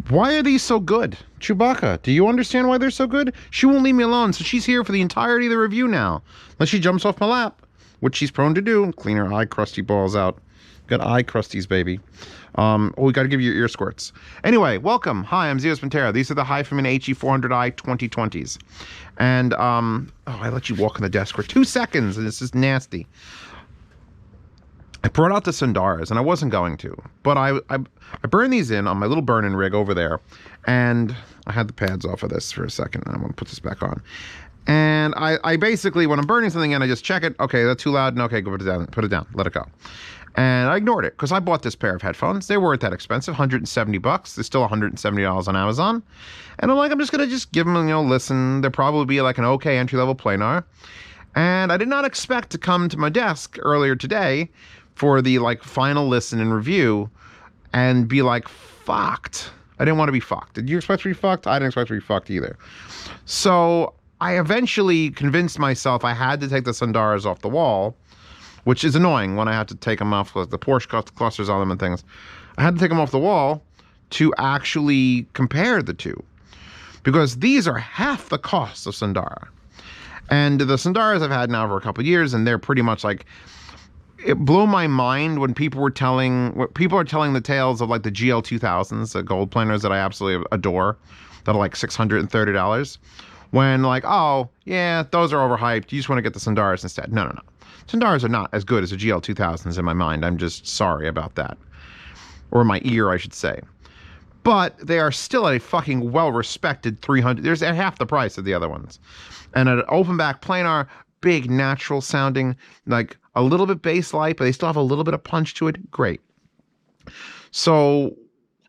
Why are these so good? Chewbacca, do you understand why they're so good? She won't leave me alone, so she's here for the entirety of the review now. Unless she jumps off my lap, which she's prone to do. Clean her eye crusty balls out. Got eye crusties, baby. We got to give you your ear squirts. Anyway, welcome. Hi, I'm Zeus Pantera. These are the HiFiMan HE400i 2020s. And, I let you walk on the desk for 2 seconds, and this is nasty. I brought out the Sundaras, and I wasn't going to, but I burned these in on my little burn-in rig over there, and I had the pads off of this for a second, and I'm going to put this back on. And I basically, when I'm burning something in, I just check it. Okay, that's too loud. No, okay, go put it down, let it go. And I ignored it, because I bought this pair of headphones. They weren't that expensive, $170. They're still $170 on Amazon. And I'm like, I'm just going to just give them, listen. They'll probably be like an okay entry-level planar. And I did not expect to come to my desk earlier today for the final listen and review and be fucked. I didn't want to be fucked. Did you expect to be fucked? I didn't expect to be fucked either. So I eventually convinced myself I had to take the Sundaras off the wall, which is annoying when I had to take them off with the Porsche clusters on them and things. I had to take them off the wall to actually compare the two, because these are half the cost of Sundara. And the Sundaras I've had now for a couple of years, and they're pretty much it blew my mind when people are telling the tales of the GL2000s, the gold planers that I absolutely adore, that are $630. When oh yeah, those are overhyped. You just want to get the Sundaras instead. No. Sundaras are not as good as the GL2000s in my mind. I'm just sorry about that. Or my ear, I should say. But they are still a fucking well-respected 300. There's at half the price of the other ones. And an open back planar, big natural sounding, a little bit bass light, but they still have a little bit of punch to it. Great. So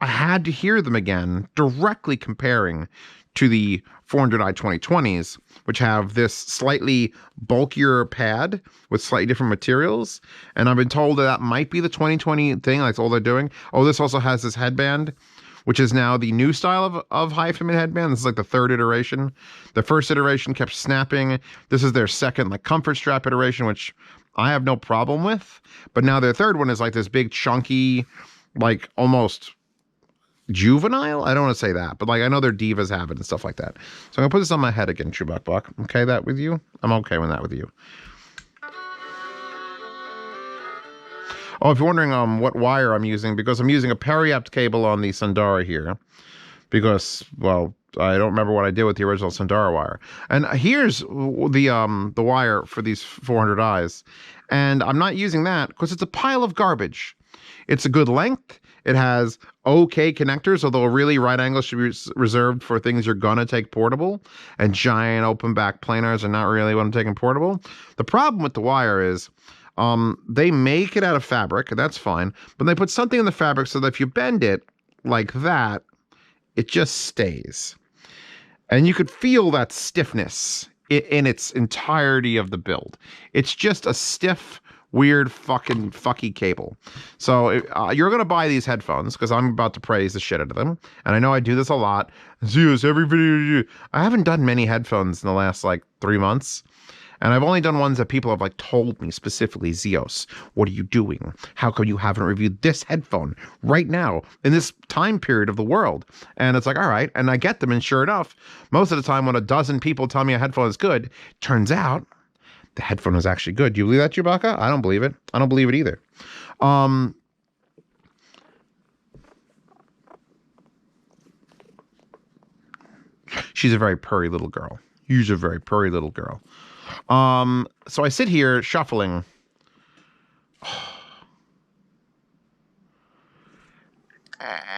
I had to hear them again, directly comparing to the 400i 2020s, which have this slightly bulkier pad with slightly different materials. And I've been told that might be the 2020 thing. That's all they're doing. Oh, this also has this headband, which is now the new style of HiFiMan headband. This is the third iteration. The first iteration kept snapping. This is their second comfort strap iteration, which I have no problem with. But now their third one is this big chunky, almost juvenile. I don't want to say that, but I know their divas have it and stuff like that. So I'm gonna put this on my head again, Chewbacca. Okay, that with you? I'm okay with that with you. Oh, if you're wondering what wire I'm using, because I'm using a peri-apt cable on the Sundara here, because, well, I don't remember what I did with the original Sundara wire. And here's the wire for these 400i's, and I'm not using that because it's a pile of garbage. It's a good length. It has okay connectors, although really right angles should be reserved for things you're gonna take portable, and giant open back planars are not really what I'm taking portable. The problem with the wire is they make it out of fabric, and that's fine, but they put something in the fabric so that if you bend it like that, it just stays. And you could feel that stiffness in its entirety of the build. It's just a stiff, weird fucky cable. So you're gonna buy these headphones because I'm about to praise the shit out of them, and I know I do this a lot. Zeus, every video you do. I haven't done many headphones in the last 3 months, and I've only done ones that people have told me specifically, Zeus, what are you doing? How come you haven't reviewed this headphone right now in this time period of the world? And it's all right, and I get them, and sure enough, most of the time when a dozen people tell me a headphone is good, turns out the headphone is actually good. Do you believe that, Chewbacca? I don't believe it. I don't believe it either. She's a very purry little girl. She's a very purry little girl. So I sit here shuffling.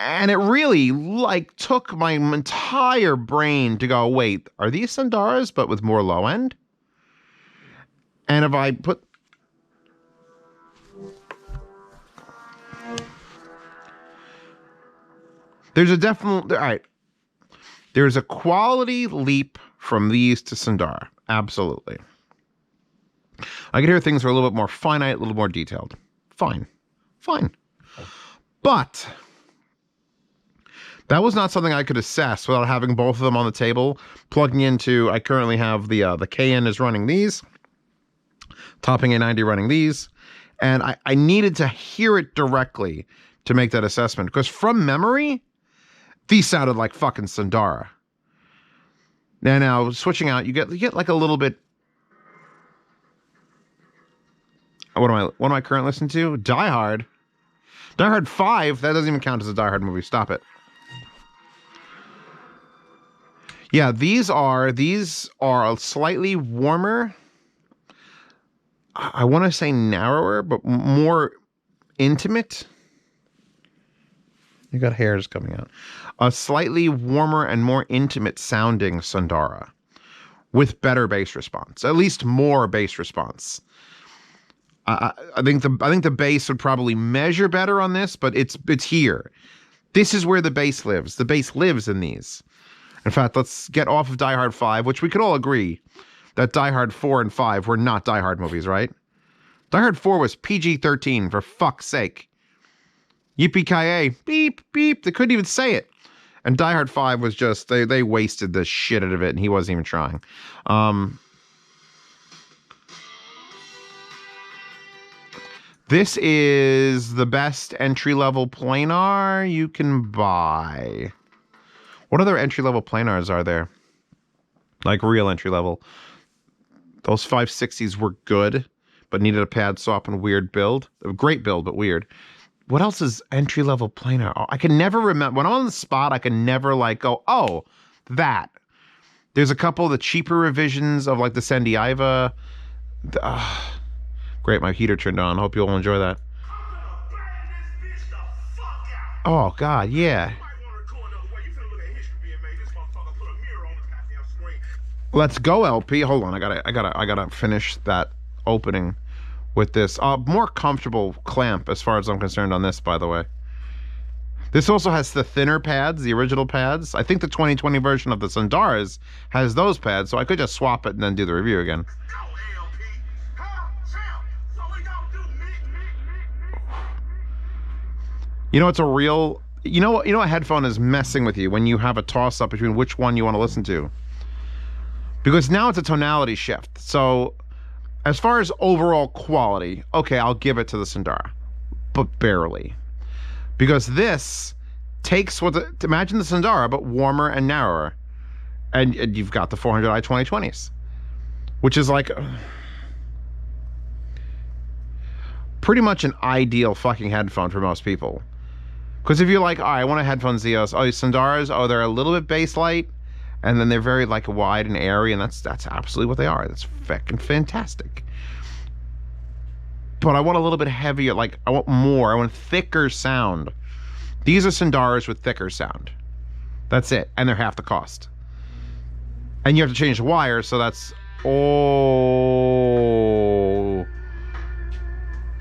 And it really took my entire brain to go, wait, are these Sundaras but with more low end? And if I put... There's a definite... All right. There's a quality leap from these to Sundara. Absolutely. I could hear things are a little bit more finite, a little more detailed. Fine. But that was not something I could assess without having both of them on the table, plugging into... I currently have the KN is running these. Topping A90 running these, and I needed to hear it directly to make that assessment, because from memory, These sounded like fucking Sundara. Now switching out, you get like a little bit. What am I currently listening to? Die Hard. Die Hard 5. That doesn't even count as a Die Hard movie. Stop it. Yeah, these are slightly warmer. I want to say narrower, but more intimate. You got hairs coming out. A slightly warmer and more intimate sounding Sundara with better bass response, at least more bass response. I think the bass would probably measure better on this, but it's here. This is where the bass lives. The bass lives in these. In fact, let's get off of Die Hard 5, which we could all agree that Die Hard 4 and 5 were not Die Hard movies, right? Die Hard 4 was PG-13, for fuck's sake. Yippee-ki-yay, beep, beep, they couldn't even say it. And Die Hard 5 was just, they wasted the shit out of it, and he wasn't even trying. This is the best entry-level planar you can buy. What other entry-level planars are there? Like real entry-level. Those 560s were good, but needed a pad swap and weird build. A great build, but weird. What else is entry-level planar? I can never remember. When I'm on the spot, I can never like go, oh, that. There's a couple of the cheaper revisions of like the Sendiiva. Great, my heater turned on. Hope you all enjoy that. Oh, God, yeah. Let's go, LP. Hold on, I gotta finish that opening with this. More comfortable clamp as far as I'm concerned on this, by the way. This also has the thinner pads, the original pads. I think the 2020 version of the Sundaras has those pads, so I could just swap it and then do the review again. You know, it's a real... You know a headphone is messing with you when you have a toss-up between which one you want to listen to. Because now it's a tonality shift. So, as far as overall quality, okay, I'll give it to the Sundara. But barely. Because this takes imagine the Sundara, but warmer and narrower. And you've got the 400i 2020s. Which is like... pretty much an ideal fucking headphone for most people. Because if you're like, all right, I want a headphone Zeos. Oh, Sundaras, oh, they're a little bit bass light. And then they're very like wide and airy, and that's absolutely what they are. That's fucking fantastic. But I want a little bit heavier, like I want more. I want thicker sound. These are Sundaras with thicker sound. That's it, and they're half the cost. And you have to change the wires, so that's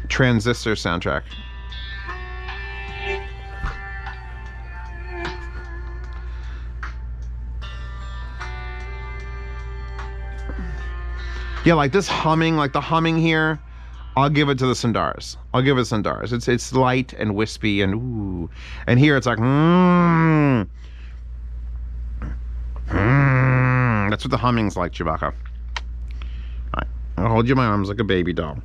transistor soundtrack. Yeah, like this humming, like the humming here, I'll give it to the Sundaras. I'll give it to Sundaras. It's light and wispy and ooh. And here it's like, That's what the humming's like, Chewbacca. All right, I'll hold you in my arms like a baby doll.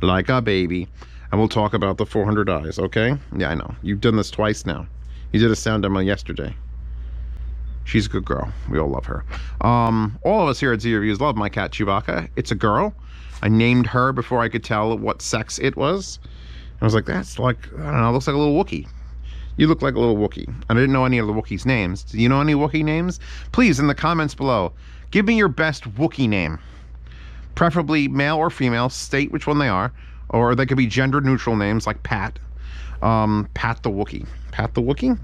Like a baby. And we'll talk about the 400i's, okay? Yeah, I know. You've done this twice now. You did a sound demo yesterday. She's a good girl. We all love her. All of us here at Z Reviews love my cat Chewbacca. It's a girl. I named her before I could tell what sex it was. I was like, that's like, I don't know, looks like a little Wookiee. You look like a little Wookiee. And I didn't know any of the Wookiees' names. Do you know any Wookiee names? Please, in the comments below, give me your best Wookiee name. Preferably male or female. State which one they are. Or they could be gender neutral names like Pat. Pat the Wookiee. Pat the Wookiee?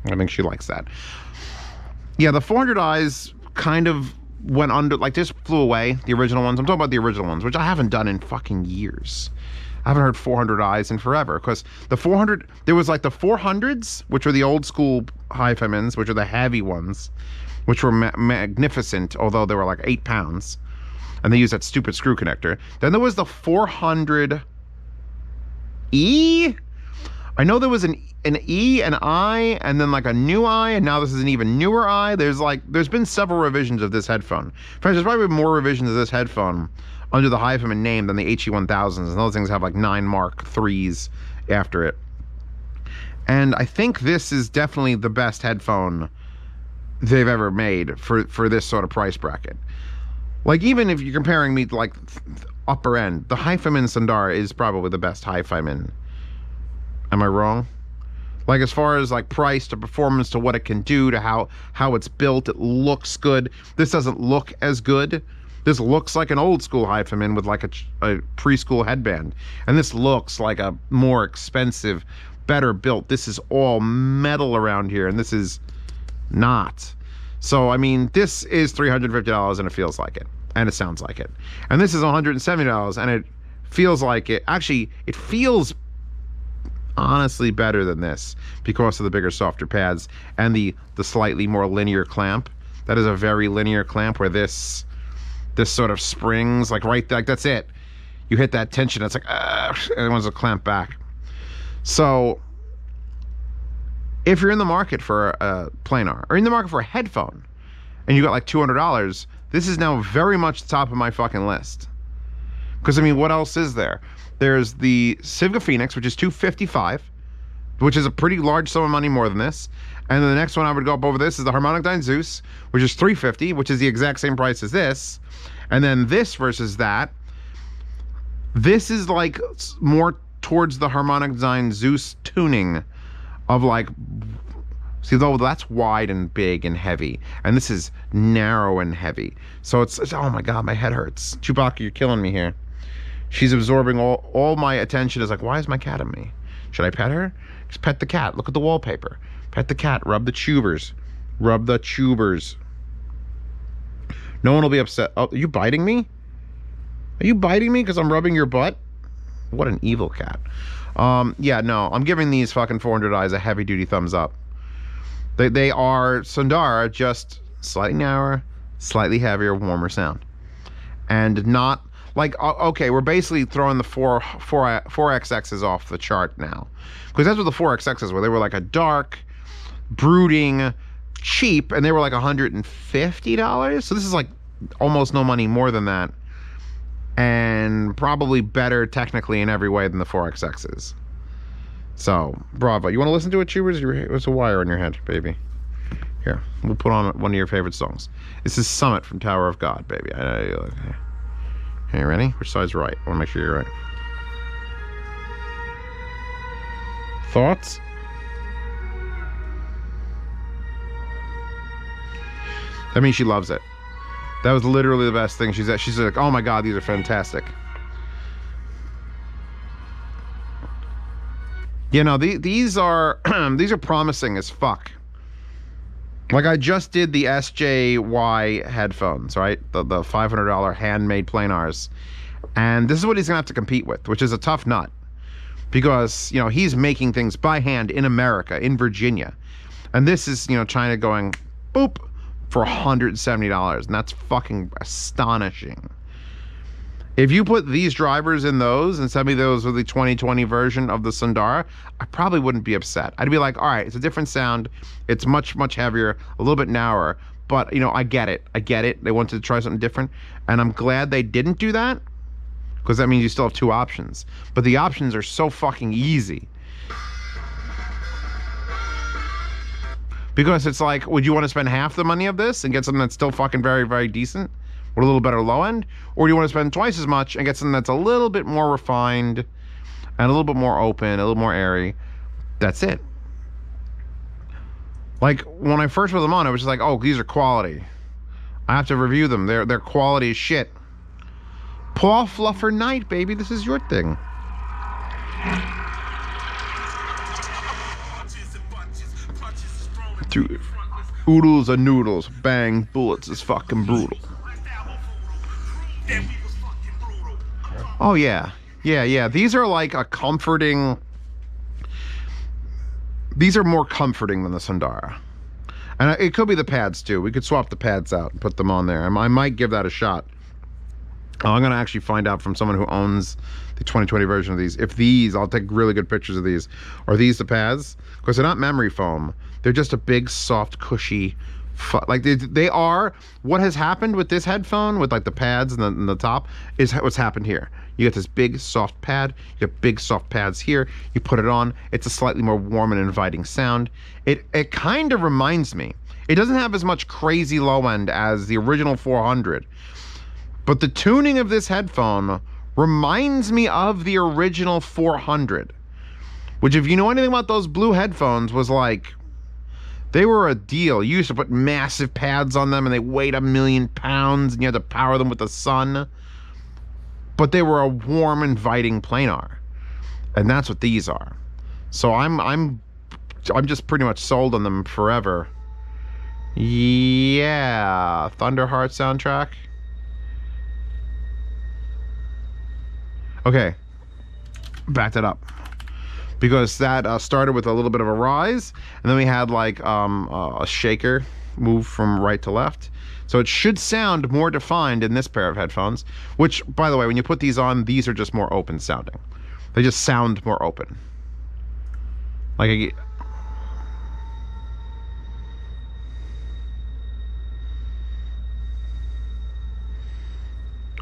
I think she likes that. Yeah, the 400i's kind of went under, like just flew away, the original ones. I'm talking about the original ones, which I haven't done in fucking years. I haven't heard 400i's in forever, because the 400, there was like the 400s, which were the old school HiFiMans, which are the heavy ones, which were magnificent, although they were like 8 pounds. And they used that stupid screw connector. Then there was the 400E. I know there was an E, an I, and then like a new I, and now this is an even newer I. There's been several revisions of this headphone. In fact, there's probably more revisions of this headphone under the HiFiMan name than the HE400s, and those things have like 9 Mark IIIs after it. And I think this is definitely the best headphone they've ever made for this sort of price bracket. Like, even if you're comparing me to like upper end, the HiFiMan Sundara is probably the best HiFiMan. Am I wrong? Like, as far as like price to performance to what it can do to how it's built, it looks good. This doesn't look as good. This looks like an old school HiFiMan with like a preschool headband, and this looks like a more expensive, better built. This is all metal around here, and this is not. So I mean, this is $350, and it feels like it, and it sounds like it. And this is $170, and it feels like it. Actually, it feels honestly better than this because of the bigger, softer pads and the slightly more linear clamp. That is a very linear clamp, where this sort of springs like right there, like that's it. You hit that tension, it's like and it wants to clamp back. So if you're in the market for a planar, or in the market for a headphone, and you got like $200, this is now very much the top of my fucking list. Because I mean, what else is there? There's the Civica Phoenix, which is $255, which is a pretty large sum of money more than this. And then the next one I would go up over this is the Harmonic Dyne Zeus, which is $350, which is the exact same price as this. And then this versus that, this is like more towards the Harmonic Dyne Zeus tuning of like, see, though that's wide and big and heavy, and this is narrow and heavy. So it's oh my god, my head hurts. Chewbacca, you're killing me here. She's absorbing all my attention. Is like, why is my cat on me? Should I pet her? Just pet the cat. Look at the wallpaper. Pet the cat. Rub the tubers. Rub the tubers. No one will be upset. Oh, are you biting me? Are you biting me because I'm rubbing your butt? What an evil cat. Yeah, no, I'm giving these fucking 400i's a heavy-duty thumbs up. They are Sundara, just slightly narrower, slightly heavier, warmer sound. And not... like, okay, we're basically throwing the 4XXs off the chart now. Because that's what the 4XXs were. They were like a dark, brooding, cheap, and they were like $150. So this is like almost no money more than that. And probably better technically in every way than the 4XXs. So, bravo. You want to listen to it, Tubers? There's a wire in your head, baby. Here, we'll put on one of your favorite songs. This is Summit from Tower of God, baby. Hey, ready? Which side's right? I want to make sure you're right. Thoughts? That means she loves it. That was literally the best thing. She's like, oh my god, these are fantastic. You know, these are these are promising as fuck. Like, I just did the SJY headphones, right? The $500 handmade planars. And this is what he's gonna have to compete with, which is a tough nut. Because, you know, he's making things by hand in America, in Virginia. And this is, you know, China going, boop, for $170. And that's fucking astonishing. If you put these drivers in those and send me those with the 2020 version of the Sundara, I probably wouldn't be upset. I'd be like, all right, it's a different sound. It's much, much heavier, a little bit narrower. But, you know, I get it. I get it. They wanted to try something different. And I'm glad they didn't do that. Because that means you still have two options. But the options are so fucking easy. Because it's like, would you want to spend half the money of this and get something that's still fucking very, very decent? With a little better low end? Or do you want to spend twice as much and get something that's a little bit more refined and a little bit more open, a little more airy? That's it. Like, when I first put them on, I was just like, oh, these are quality. I have to review them. They're quality as shit. Paw Fluffer Night, baby. This is your thing. Through oodles and noodles. Bang, bullets is fucking brutal. Oh yeah, yeah. These are like a comforting. These are more comforting than the Sundara, and it could be the pads too. We could swap the pads out and put them on there. I might give that a shot. I'm gonna actually find out from someone who owns the 2020 version of these. If these, I'll take really good pictures of these. Are these the pads? Because they're not memory foam. They're just a big, soft, cushy Like they are, what has happened with this headphone with like the pads and the top is what's happened here. You get this big soft pad, you get big soft pads here, you put it on, it's a slightly more warm and inviting sound. It kind of reminds me, it doesn't have as much crazy low end as the original 400, but the tuning of this headphone reminds me of the original 400, which, if you know anything about those blue headphones, was like, they were a deal. You used to put massive pads on them and they weighed 1,000,000 pounds and you had to power them with the sun. But they were a warm, inviting planar. And that's what these are. So I'm just pretty much sold on them forever. Yeah, Thunderheart soundtrack. Okay, back that up. Because that started with a little bit of a rise, and then we had like a shaker move from right to left. So it should sound more defined in this pair of headphones, which, by the way, when you put these on, these are just more open sounding. They just sound more open. Like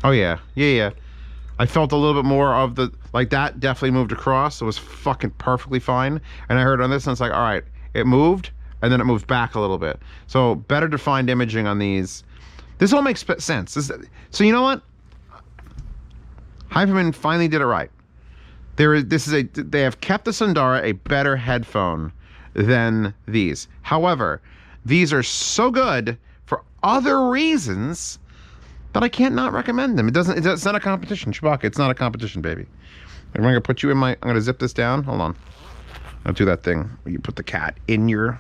oh yeah, yeah. I felt a little bit more of the, like that definitely moved across. It was fucking perfectly fine. And I heard on this and it's like, all right, it moved and then it moved back a little bit. So better defined imaging on these. This all makes sense. So you know what? HiFiMan finally did it right. They have kept the Sundara a better headphone than these. However, these are so good for other reasons that I can't not recommend them. It's not a competition, Chewbacca. It's not a competition, baby. I'm gonna put you in I'm gonna zip this down. Hold on. I'll do that thing where you put the cat in your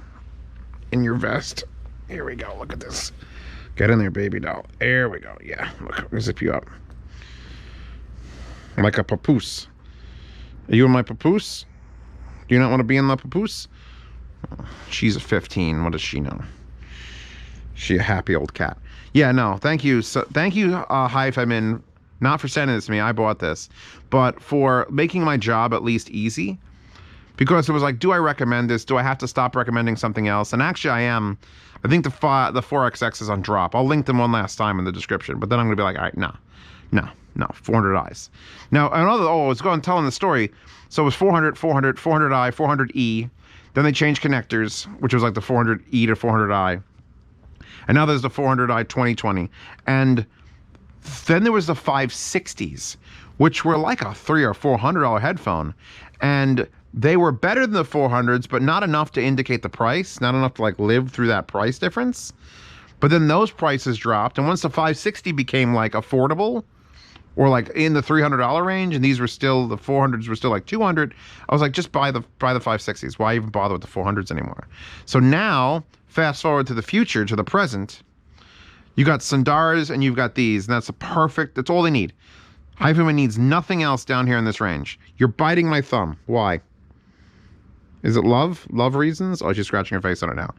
vest. Here we go. Look at this. Get in there, baby doll. There we go. Yeah. Look, I'm gonna zip you up. Like a papoose. Are you in my papoose? Do you not want to be in the papoose? Oh, she's a 15. What does she know? She a happy old cat. Yeah, no, thank you. So, thank you, HiFiMan, not for sending this to me. I bought this, but for making my job at least easy. Because it was like, do I recommend this? Do I have to stop recommending something else? And actually, I am. I think the 4XX is on drop. I'll link them one last time in the description. But then I'm gonna be like, all right, no, 400Is. Now another. Oh, I was going telling the story. So it was 400, 400i, 400e. Then they changed connectors, which was like the 400e to 400i. And now there's the 400i 2020. And then there was the 560s, which were like a $300 or $400 headphone. And they were better than the 400s, but not enough to indicate the price, not enough to like live through that price difference. But then those prices dropped. And once the 560 became like affordable, or like in the $300 range, and these were still, the 400s were still like 200, I was like, just buy the 560s. Why even bother with the 400s anymore? So now, fast forward to the future, to the present, you got Sundaras and you've got these, and that's that's all they need. HiFiMan needs nothing else down here in this range. You're biting my thumb. Why? Is it love? Love reasons? Oh, she's scratching her face on it now.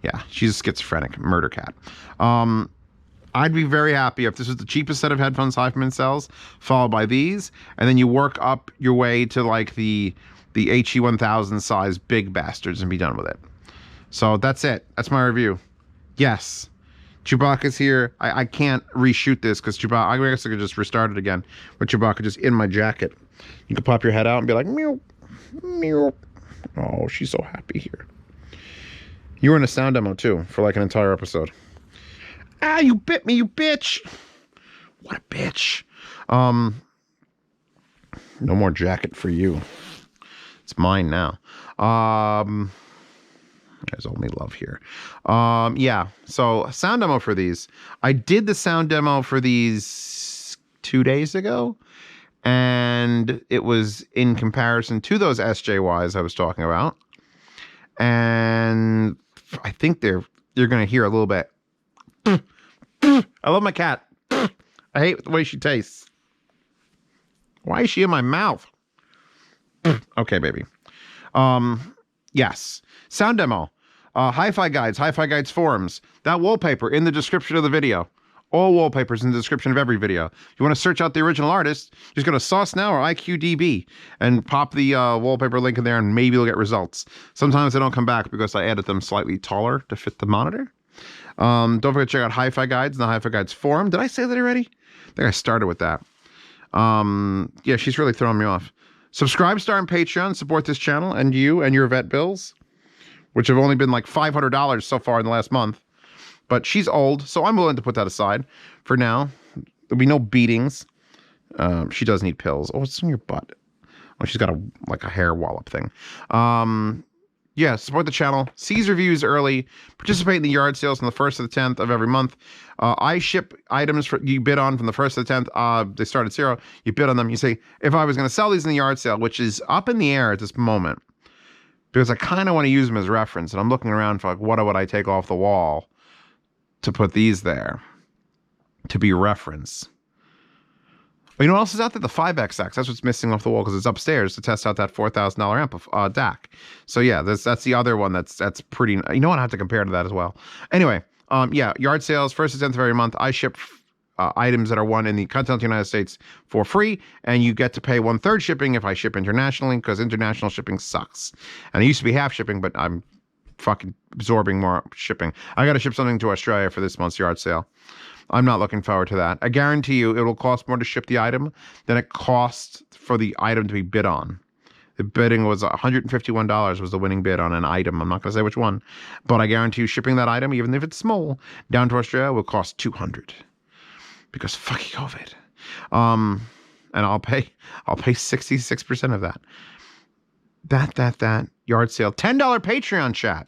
Yeah, she's a schizophrenic murder cat. I'd be very happy if this was the cheapest set of headphones HiFiMan sells, followed by these, and then you work up your way to like the HE1000 size big bastards and be done with it. So that's it. That's my review. Yes, Chewbacca's here. I can't reshoot this because Chewbacca, I guess I could just restart it again with Chewbacca just in my jacket. You can pop your head out and be like, meow, meow. Oh, she's so happy here. You were in a sound demo too for like an entire episode. Ah, you bit me, you bitch. What a bitch. No more jacket for you. It's mine now. There's only love here. Yeah, so sound demo for these. I did the sound demo for these 2 days ago, and it was in comparison to those SJYs I was talking about. And I think you're going to hear a little bit. I love my cat. I hate the way she tastes. Why is she in my mouth? Okay, baby. Yes. Sound demo. Hi-Fi Guides, Hi-Fi Guides forums. That wallpaper in the description of the video. All wallpapers in the description of every video. If you want to search out the original artist, just go to Sauce Now or IQDB and pop the wallpaper link in there and maybe you'll get results. Sometimes they don't come back because I added them slightly taller to fit the monitor. Don't forget to check out Hi-Fi Guides and the Hi-Fi Guides forum. Did I say that already? I think I started with that. Yeah, she's really throwing me off. Subscribe, star, and Patreon. Support this channel and you and your vet bills, which have only been like $500 so far in the last month. But she's old, so I'm willing to put that aside for now. There'll be no beatings. She does need pills. Oh, it's in your butt. Oh, she's got a hair wallop thing. Yeah, support the channel. Seize reviews early. Participate in the yard sales on the 1st to the 10th of every month. I ship items you bid on from the 1st to the 10th. They start at 0. You bid on them. You say, if I was going to sell these in the yard sale, which is up in the air at this moment, because I kind of want to use them as reference, and I'm looking around for like, what would I take off the wall to put these there to be reference. But you know what else is out there? The 5XX. That's what's missing off the wall because it's upstairs to test out that $4,000 amp DAC. So yeah, that's the other one that's pretty. You know what? I have to compare to that as well. Anyway, yeah, yard sales 1st to 10th of every month. I ship items that are won in the continental United States for free, and you get to pay 1/3 shipping if I ship internationally because international shipping sucks. And it used to be half shipping, but I'm fucking absorbing more shipping. I got to ship something to Australia for this month's yard sale. I'm not looking forward to that. I guarantee you it will cost more to ship the item than it costs for the item to be bid on. The bidding was $151 was the winning bid on an item. I'm not going to say which one, but I guarantee you shipping that item, even if it's small, down to Australia will cost $200 because fucking COVID. And I'll pay 66% of that. That yard sale. $10 Patreon chat.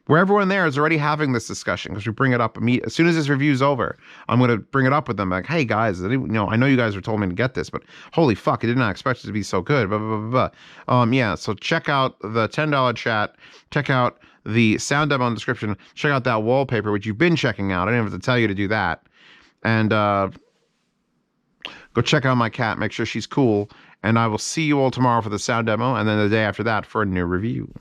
Where everyone there is already having this discussion because we bring it up as soon as this review's over. I'm going to bring it up with them like, hey guys, I know you guys were told me to get this, but holy fuck, I did not expect it to be so good. Blah, blah, blah, blah. Yeah, so check out the $10 chat. Check out the sound demo in the description. Check out that wallpaper, which you've been checking out. I didn't have to tell you to do that. And go check out my cat. Make sure she's cool. And I will see you all tomorrow for the sound demo, and then the day after that for a new review.